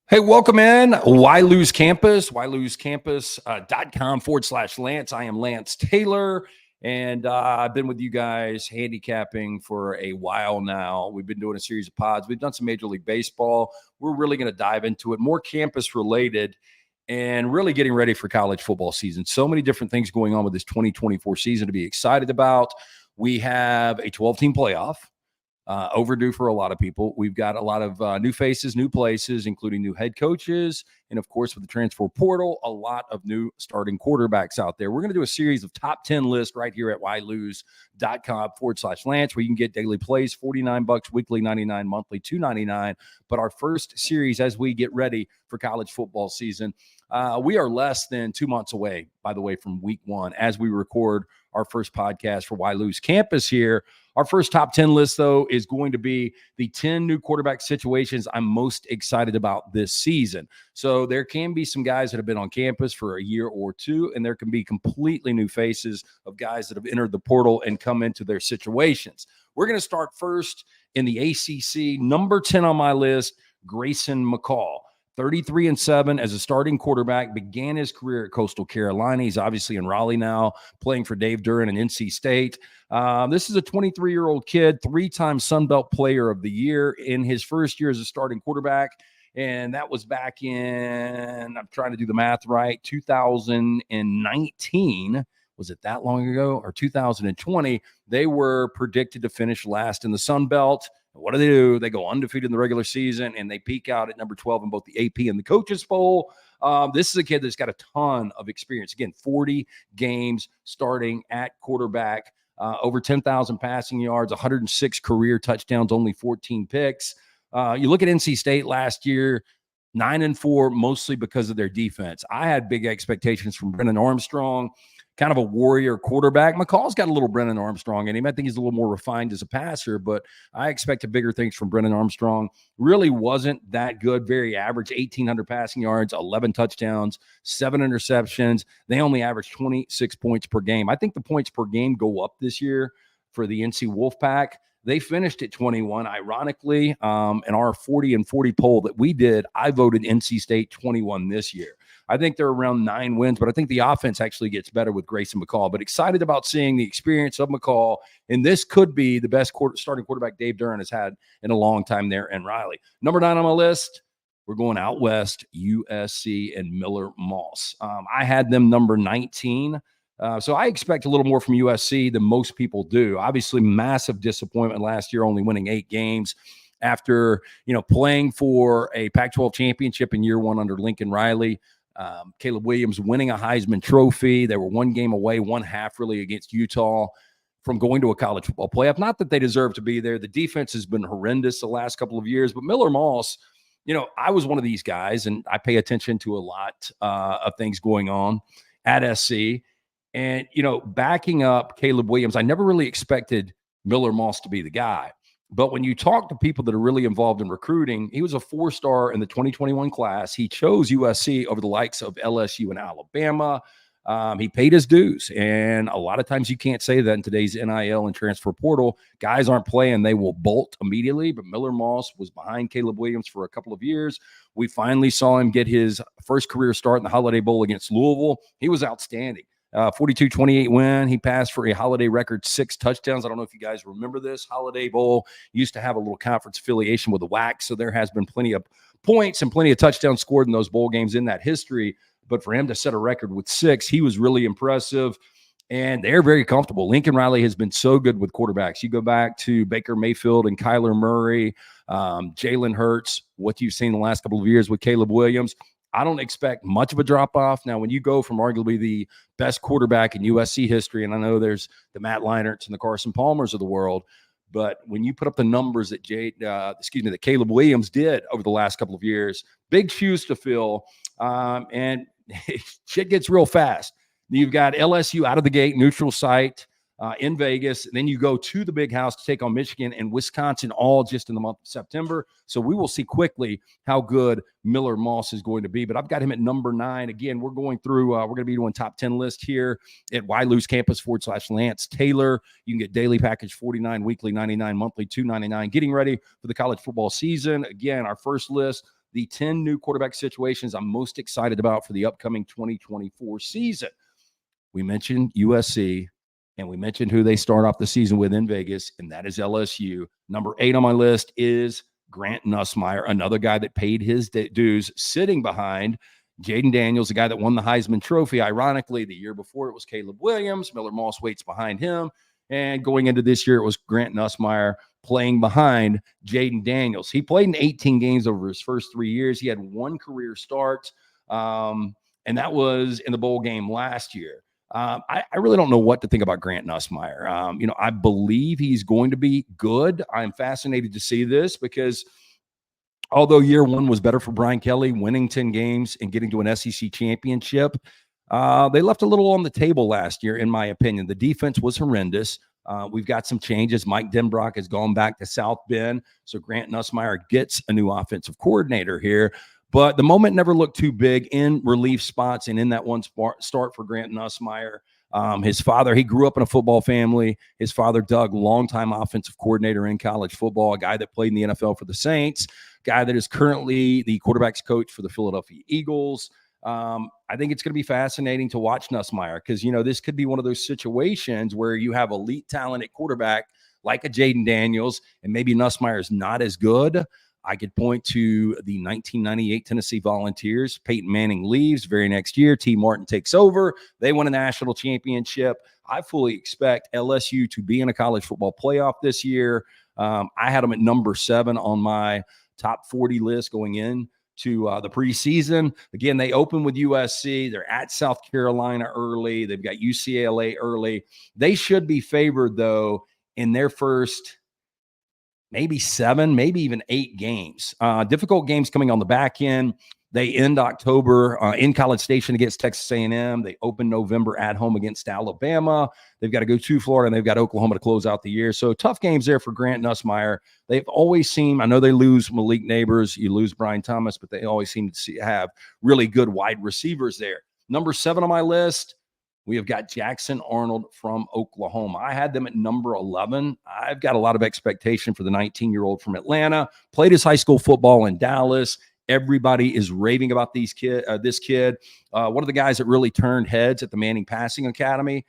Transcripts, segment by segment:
Hey, welcome in YLose Campus, YLoseCampus.com/Lance. I am Lance Taylor, and I've been with you guys handicapping for a while now. We've been doing a series of pods. We've done some Major League Baseball. We're really going to dive into it, more campus related, and really getting ready for college football season. So many different things going on with this 2024 season to be excited about. We have a 12-team playoff. Overdue for a lot of people. We've got a lot of new faces, new places, including new head coaches. And of course, with the transfer portal, a lot of new starting quarterbacks out there. We're going to do a series of top 10 lists right here at YLose.com/Lance, where you can get daily plays, $49 weekly, $99 monthly, $299. But our first series as we get ready for college football season, we are less than 2 months away, by the way, from week one as we record our first podcast for YLose Campus here. Our first top 10 list, though, is going to be the 10 new quarterback situations I'm most excited about this season. So there can be some guys that have been on campus for a year or two, and there can be completely new faces of guys that have entered the portal and come into their situations. We're going to start first in the ACC. Number 10 on my list, Grayson McCall. 33-7 as a starting quarterback, began his career at Coastal Carolina. He's obviously in Raleigh now, playing for Dave Duran and NC State. This is a 23-year-old kid, three-time Sun Belt Player of the Year in his first year as a starting quarterback. And that was back in, I'm trying to do the math right, 2019. Was it that long ago? Or 2020? They were predicted to finish last in the Sun Belt. What do? They go undefeated in the regular season, and they peak out at number 12 in both the AP and the Coaches Bowl. This is a kid that's got a ton of experience. Again, 40 games starting at quarterback, over 10,000 passing yards, 106 career touchdowns, only 14 picks. You look at NC State last year, 9-4, mostly because of their defense. I had big expectations from Brennan Armstrong, kind of a warrior quarterback. McCall's got a little Brennan Armstrong in him. I think he's a little more refined as a passer, but I expected bigger things from Brennan Armstrong. Really wasn't that good, very average, 1,800 passing yards, 11 touchdowns, 7 interceptions. They only averaged 26 points per game. I think the points per game go up this year for the NC Wolfpack. They finished at 21. Ironically, in our 40 and 40 poll that we did, I voted NC State 21 this year. I think they're around 9 wins, but I think the offense actually gets better with Grayson McCall. But excited about seeing the experience of McCall, and this could be the best starting quarterback Dave Duran has had in a long time there in Raleigh. Number 9 on my list, we're going out west, USC and Miller Moss. I had them number 19. So I expect a little more from USC than most people do. Obviously, massive disappointment last year, only winning 8 games after, playing for a Pac-12 championship in year one under Lincoln Riley. Caleb Williams winning a Heisman Trophy. They were 1 game away, 1/2 really against Utah from going to a college football playoff. Not that they deserve to be there. The defense has been horrendous the last couple of years, but Miller Moss, I was one of these guys, and I pay attention to a lot of things going on at SC. And, backing up Caleb Williams, I never really expected Miller Moss to be the guy. But when you talk to people that are really involved in recruiting, he was a 4-star in the 2021 class. He chose USC over the likes of LSU and Alabama. He paid his dues. And a lot of times you can't say that in today's NIL and transfer portal. Guys aren't playing. They will bolt immediately. But Miller Moss was behind Caleb Williams for a couple of years. We finally saw him get his first career start in the Holiday Bowl against Louisville. He was outstanding. 42-28 win. He passed for a Holiday record 6 touchdowns. I don't know if you guys remember this. Holiday Bowl used to have a little conference affiliation with the WAC, so there has been plenty of points and plenty of touchdowns scored in those bowl games in that history. But for him to set a record with 6, he was really impressive, and they're very comfortable. Lincoln Riley has been so good with quarterbacks. You go back to Baker Mayfield and Kyler Murray, Jalen Hurts, what you've seen the last couple of years with Caleb Williams. I don't expect much of a drop-off. Now, when you go from arguably the best quarterback in USC history, and I know there's the Matt Leinerts and the Carson Palmers of the world, but when you put up the numbers that that Caleb Williams did over the last couple of years, big shoes to fill, and shit gets real fast. You've got LSU out of the gate, neutral site, in Vegas. And then you go to the Big House to take on Michigan and Wisconsin, all just in the month of September. So we will see quickly how good Miller Moss is going to be. But I've got him at number 9. Again, we're going through, we're going to be doing top 10 list here at YLose Campus/Lance Taylor. You can get daily package $49, weekly $99, monthly $299. Getting ready for the college football season. Again, our first list, the 10 new quarterback situations I'm most excited about for the upcoming 2024 season. We mentioned USC, and we mentioned who they start off the season with in Vegas, and that is LSU. Number 8 on my list is Grant Nussmeier, another guy that paid his dues, sitting behind Jaden Daniels, the guy that won the Heisman Trophy. Ironically, the year before it was Caleb Williams. Miller Moss waits behind him. And going into this year, it was Grant Nussmeier playing behind Jaden Daniels. He played in 18 games over his first 3 years. He had one career start, and that was in the bowl game last year. I really don't know what to think about Grant Nussmeier. I believe he's going to be good. I'm fascinated to see this because although year one was better for Brian Kelly, winning 10 games and getting to an SEC championship, they left a little on the table last year, in my opinion. The defense was horrendous. We've got some changes. Mike Denbrock has gone back to South Bend, so Grant Nussmeier gets a new offensive coordinator here. But the moment never looked too big in relief spots and in that one start for Grant Nussmeier. His father, he grew up in a football family. His father, Doug, longtime offensive coordinator in college football, a guy that played in the NFL for the Saints, guy that is currently the quarterback's coach for the Philadelphia Eagles. I think it's going to be fascinating to watch Nussmeier because, this could be one of those situations where you have elite talent at quarterback like a Jaden Daniels, and maybe Nussmeier is not as good. I could point to the 1998 Tennessee Volunteers. Peyton Manning leaves very next year. T. Martin takes over. They win a national championship. I fully expect LSU to be in a college football playoff this year. I had them at number 7 on my top 40 list going in to the preseason. Again, they open with USC. They're at South Carolina early. They've got UCLA early. They should be favored, though, in their first maybe 7, maybe even 8 games. Difficult games coming on the back end. They end October in College Station against Texas A&M. They open November at home against Alabama. They've got to go to Florida, and they've got Oklahoma to close out the year. So tough games there for Grant Nussmeier. They've always seemed, I know they lose Malik Neighbors, you lose Brian Thomas, but they always seem to have really good wide receivers there. Number 7 on my list, we have got Jackson Arnold from Oklahoma. I had them at number 11. I've got a lot of expectation for the 19-year-old from Atlanta. Played his high school football in Dallas. Everybody is raving about this kid. One of the guys that really turned heads at the Manning Passing Academy.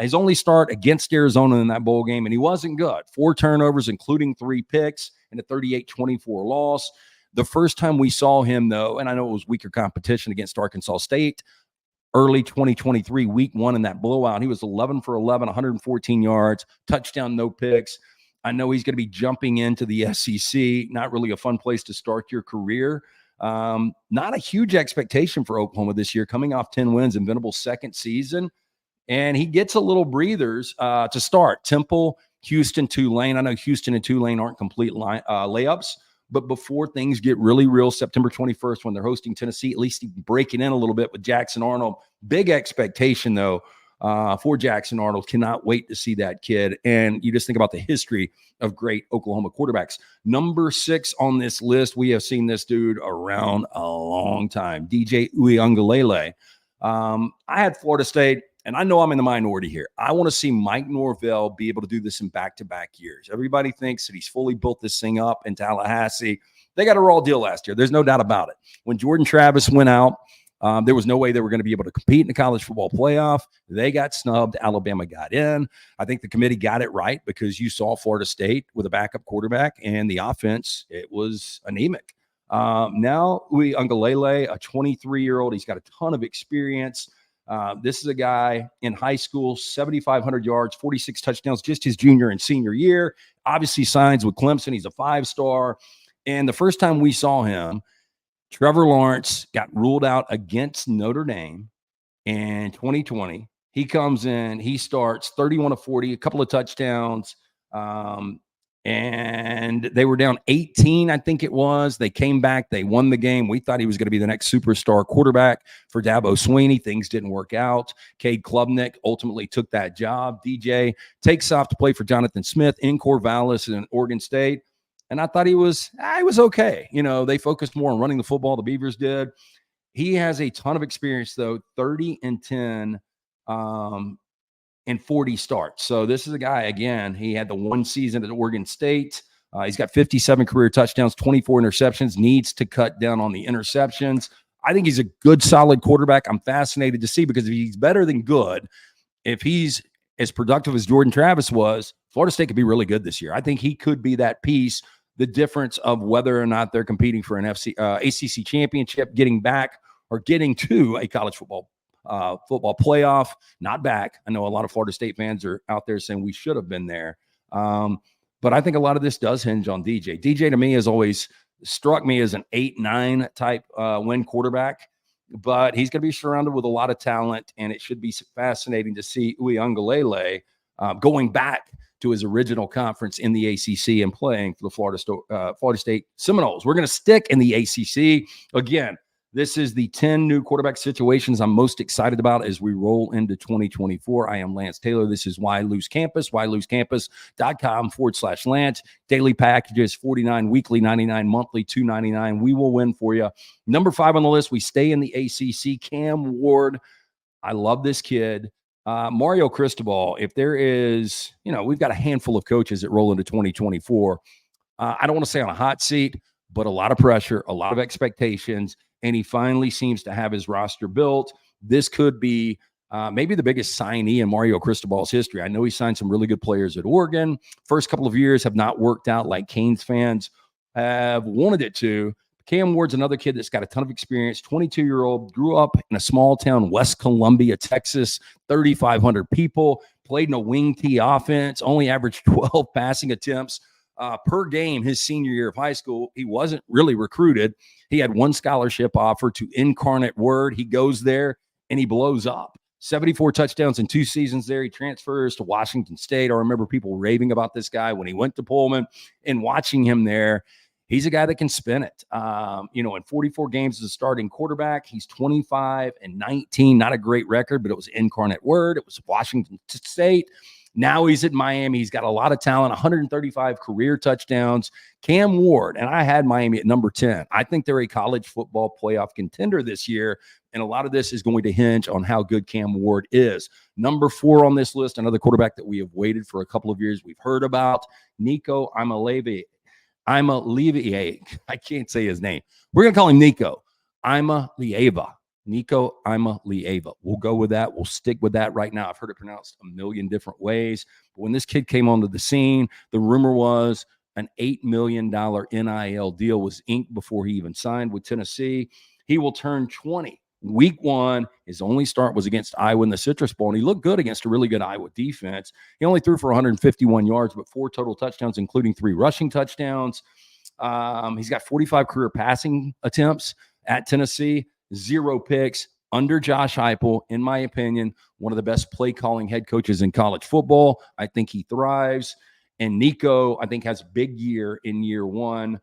His only start against Arizona in that bowl game, and he wasn't good. 4 turnovers, including 3 picks, and a 38-24 loss. The first time we saw him, though, and I know it was weaker competition against Arkansas State, early 2023, week 1 in that blowout, he was 11 for 11, 114 yards, touchdown, no picks. I know he's going to be jumping into the SEC. Not really a fun place to start your career. Not a huge expectation for Oklahoma this year, coming off 10 wins in Venables' second season. And he gets a little breathers to start. Temple, Houston, Tulane. I know Houston and Tulane aren't complete layups, but before things get really real, September 21st, when they're hosting Tennessee, at least breaking in a little bit with Jackson Arnold. Big expectation, though, for Jackson Arnold. Cannot wait to see that kid. And you just think about the history of great Oklahoma quarterbacks. Number 6 on this list, we have seen this dude around a long time, DJ Uiagalelei. I had Florida State. And I know I'm in the minority here. I want to see Mike Norvell be able to do this in back-to-back years. Everybody thinks that he's fully built this thing up in Tallahassee. They got a raw deal last year. There's no doubt about it. When Jordan Travis went out, there was no way they were going to be able to compete in the college football playoff. They got snubbed. Alabama got in. I think the committee got it right because you saw Florida State with a backup quarterback, and the offense, it was anemic. Now, Uiagalelei, a 23-year-old, he's got a ton of experience. This is a guy in high school, 7,500 yards, 46 touchdowns, just his junior and senior year. Obviously signs with Clemson. He's a 5-star. And the first time we saw him, Trevor Lawrence got ruled out against Notre Dame in 2020. He comes in, he starts 31 of 40, a couple of touchdowns. And they were down 18, I think it was. They came back. They won the game. We thought he was going to be the next superstar quarterback for Dabo Swinney. Things didn't work out. Cade Klubnik ultimately took that job. DJ takes off to play for Jonathan Smith in Corvallis in Oregon State. And I thought he was okay. They focused more on running the football. The Beavers did. He has a ton of experience, though, 30-10 and 40 starts. So this is a guy, again, he had the one season at Oregon State. He's got 57 career touchdowns, 24 interceptions, needs to cut down on the interceptions. I think he's a good, solid quarterback. I'm fascinated to see, because if he's better than good, if he's as productive as Jordan Travis was, Florida State could be really good this year. I think he could be that piece, the difference of whether or not they're competing for an ACC championship, getting back or getting to a college football playoff, not back. I know a lot of Florida State fans are out there saying we should have been there. But I think a lot of this does hinge on DJ. DJ to me has always struck me as an 8-9 type win quarterback, but he's going to be surrounded with a lot of talent, and it should be fascinating to see Uiagalelei going back to his original conference in the ACC and playing for the Florida State Seminoles. We're going to stick in the ACC. Again, this is the 10 new quarterback situations I'm most excited about as we roll into 2024. I am Lance Taylor. This is YLose Campus, ylosecampus.com/Lance. Daily packages, $49, weekly $99, monthly $299. We will win for you. Number 5 on the list, we stay in the ACC. Cam Ward. I love this kid. Mario Cristobal, if there is, we've got a handful of coaches that roll into 2024. I don't want to say on a hot seat, but a lot of pressure, a lot of expectations, and he finally seems to have his roster built. This could be maybe the biggest signee in Mario Cristobal's history. I know he signed some really good players at Oregon. First couple of years have not worked out like Canes fans have wanted it to. Cam Ward's another kid that's got a ton of experience, 22-year-old, grew up in a small town, West Columbia, Texas, 3,500 people, played in a wing T offense, only averaged 12 passing attempts per game his senior year of high school. He wasn't really recruited. He had one scholarship offer to Incarnate Word. He goes there and he blows up. 74 touchdowns in 2 seasons there. He transfers to Washington State. I remember people raving about this guy when he went to Pullman, and watching him there. He's a guy that can spin it. In 44 games as a starting quarterback, he's 25-19. Not a great record, but it was Incarnate Word. It was Washington State. Now he's at Miami. He's got a lot of talent, 135 career touchdowns. Cam Ward, and I had Miami at number 10. I think they're a college football playoff contender this year, and a lot of this is going to hinge on how good Cam Ward is. Number 4 on this list, another quarterback that we have waited for a couple of years. We've heard about Nico Imalevi. I can't say his name. We're going to call him Nico Imaleava. Nico Imaleava. We'll go with that. We'll stick with that right now. I've heard it pronounced a million different ways. But when this kid came onto the scene, the rumor was an $8 million NIL deal was inked before he even signed with Tennessee. He will turn 20. Week 1, his only start was against Iowa in the Citrus Bowl, and he looked good against a really good Iowa defense. He only threw for 151 yards, but 4 total touchdowns, including 3 rushing touchdowns. He's got 45 career passing attempts at Tennessee, 0 picks under Josh Heupel. In my opinion, one of the best play calling head coaches in college football. I think he thrives. And Nico, I think, has a big year in year 1.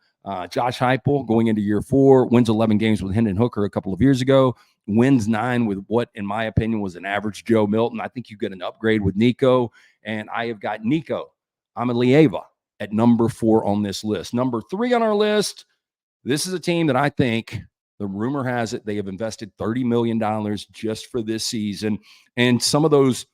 Josh Heupel going into year 4, wins 11 games with Hendon Hooker a couple of years ago, wins 9 with what, in my opinion, was an average Joe Milton. I think you get an upgrade with Nico, and I have got Nico Imaleava at number 4 on this list. Number 3 on our list, this is a team that I think, the rumor has it, they have invested $30 million just for this season, and some of those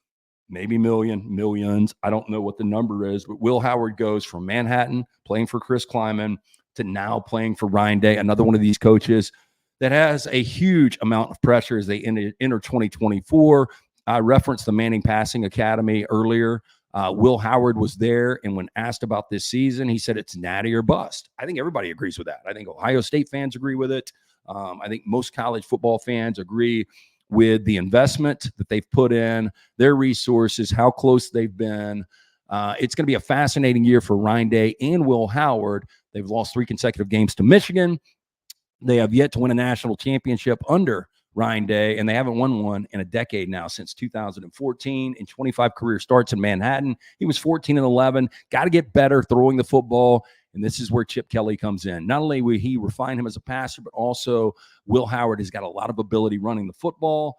maybe millions. I don't know what the number is, but Will Howard goes from Manhattan, playing for Chris Kleiman, to now playing for Ryan Day, another one of these coaches that has a huge amount of pressure as they enter 2024. I referenced the Manning Passing Academy earlier. Will Howard was there, and when asked about this season, he said it's natty or bust. I think everybody agrees with that. I think Ohio State fans agree with it. I think most college football fans agree with the investment that they've put in, their resources, how close they've been. It's going to be a fascinating year for Ryan Day and Will Howard. They've lost 3 consecutive games to Michigan. They have yet to win a national championship under Ryan Day, and they haven't won one in a decade now, since 2014. In 25 career starts in Manhattan, he was 14-11. Got to get better throwing the football, and this is where Chip Kelly comes in. Not only will he refine him as a passer, but also Will Howard has got a lot of ability running the football.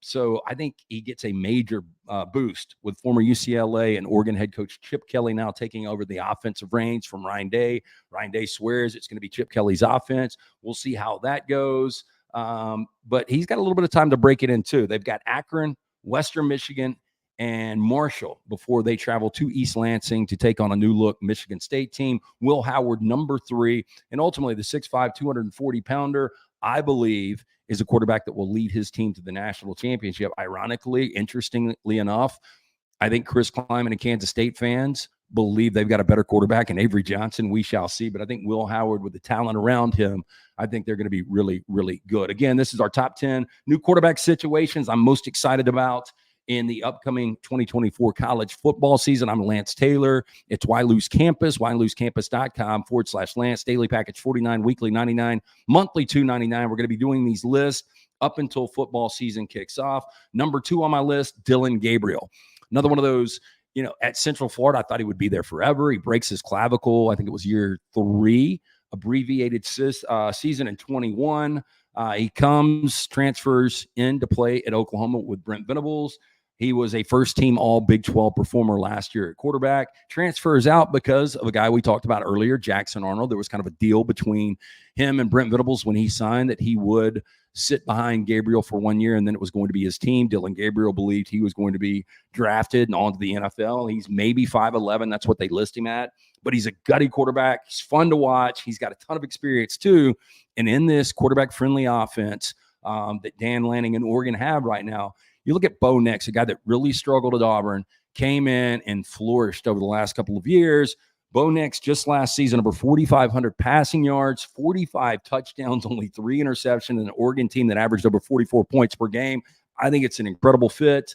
So I think he gets a major boost with former UCLA and Oregon head coach Chip Kelly now taking over the offensive reins from Ryan Day. Ryan Day swears it's going to be Chip Kelly's offense. We'll see how that goes. But he's got a little bit of time to break it in too. They've got Akron, Western Michigan, and Marshall before they travel to East Lansing to take on a new look Michigan State team. Will Howard, number 3, and ultimately the 6'5", 240-pounder, I believe, is a quarterback that will lead his team to the national championship. Ironically, interestingly enough, I think Chris Kleiman and Kansas State fans believe they've got a better quarterback in Avery Johnson. We shall see. But I think Will Howard, with the talent around him, I think they're going to be really, really good. Again, this is our top 10 new quarterback situations I'm most excited about in the upcoming 2024 college football season. I'm Lance Taylor. It's YLose Campus, YLoseCampus.com/Lance. Daily package $49, weekly $99, monthly $299. We're going to be doing these lists up until football season kicks off. Number 2 on my list, Dillon Gabriel. Another one of those, at Central Florida, I thought he would be there forever. He breaks his clavicle. I think it was year 3, abbreviated season in 21. He transfers into play at Oklahoma with Brent Venables. He was a first-team All-Big 12 performer last year at quarterback. Transfers out because of a guy we talked about earlier, Jackson Arnold. There was kind of a deal between him and Brent Venables when he signed that he would sit behind Gabriel for 1 year, and then it was going to be his team. Dillon Gabriel believed he was going to be drafted and on to the NFL. He's maybe 5'11". That's what they list him at. But he's a gutty quarterback. He's fun to watch. He's got a ton of experience, too. And in this quarterback-friendly offense that Dan Lanning and Oregon have right now, you look at Bo Nix, a guy that really struggled at Auburn, came in and flourished over the last couple of years. Bo Nix just last season, over 4,500 passing yards, 45 touchdowns, only 3 interceptions, and an Oregon team that averaged over 44 points per game. I think it's an incredible fit.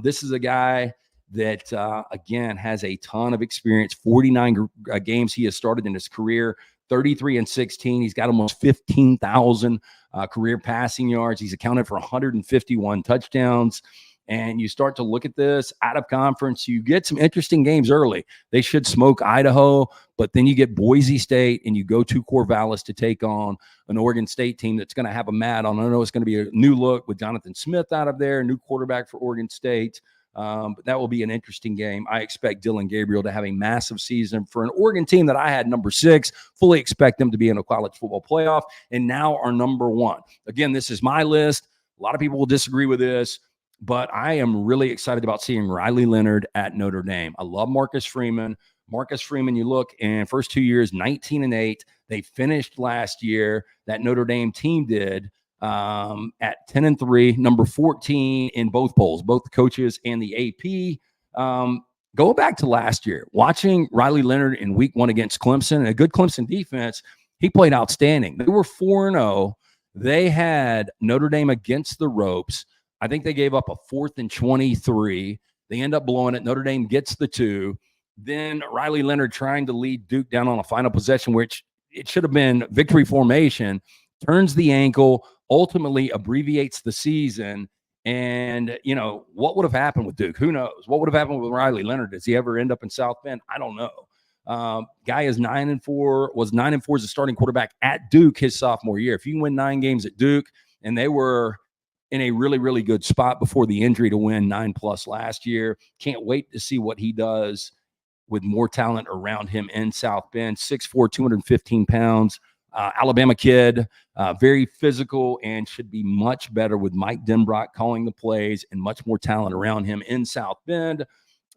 This is a guy that, again, has a ton of experience, 49 games he has started in his career, 33-16. He's got almost 15,000 career passing yards. He's accounted for 151 touchdowns. And you start to look at this out of conference, you get some interesting games early. They should smoke Idaho, but then you get Boise State and you go to Corvallis to take on an Oregon State team that's going to have a mat on. I know it's going to be a new look with Jonathan Smith out of there, new quarterback for Oregon State. But that will be an interesting game. I expect Dillon Gabriel to have a massive season for an Oregon team that I had number 6. Fully expect them to be in a college football playoff, and now are number 1. Again, this is my list. A lot of people will disagree with this, but I am really excited about seeing Riley Leonard at Notre Dame. I love Marcus Freeman. Marcus Freeman, you look, in first 2 years, 19-8. They finished last year, that Notre Dame team did, at 10-3, number 14 in both polls, both the coaches and the AP. Go back to last year, watching Riley Leonard in week 1 against Clemson, and a good Clemson defense. He played outstanding. They were 4-0. They had Notre Dame against the ropes. I think they gave up a 4th and 23. They end up blowing it. Notre Dame gets the 2. Then Riley Leonard trying to lead Duke down on a final possession, which it should have been victory formation, turns the ankle, ultimately abbreviates the season. And, what would have happened with Duke? Who knows? What would have happened with Riley Leonard? Does he ever end up in South Bend? I don't know. Guy is 9-4, was 9-4 as a starting quarterback at Duke his sophomore year. If you win 9 games at Duke, and they were in a really, really good spot before the injury to win 9+ last year. Can't wait to see what he does with more talent around him in South Bend. 6'4", 215 pounds, Alabama kid, very physical, and should be much better with Mike Denbrock calling the plays and much more talent around him in South Bend.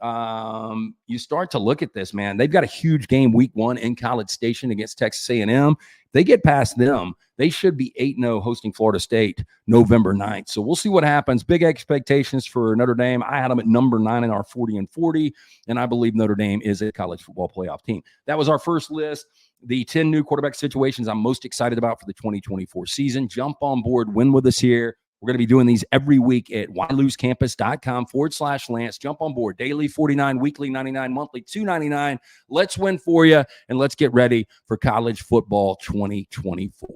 You start to look at this, man. They've got a huge game week 1 in College Station against Texas A&M. They get past them, they should be 8-0 hosting Florida State November 9th. So we'll see what happens. Big expectations for Notre Dame. I had them at number 9 in our 40-40, and I believe Notre Dame is a college football playoff team. That was our first list. The 10 new quarterback situations I'm most excited about for the 2024 season. Jump on board, win with us here. We're going to be doing these every week at YLoseCampus.com/Lance. Jump on board. Daily $49, weekly $99, monthly $299. Let's win for you, and let's get ready for college football 2024.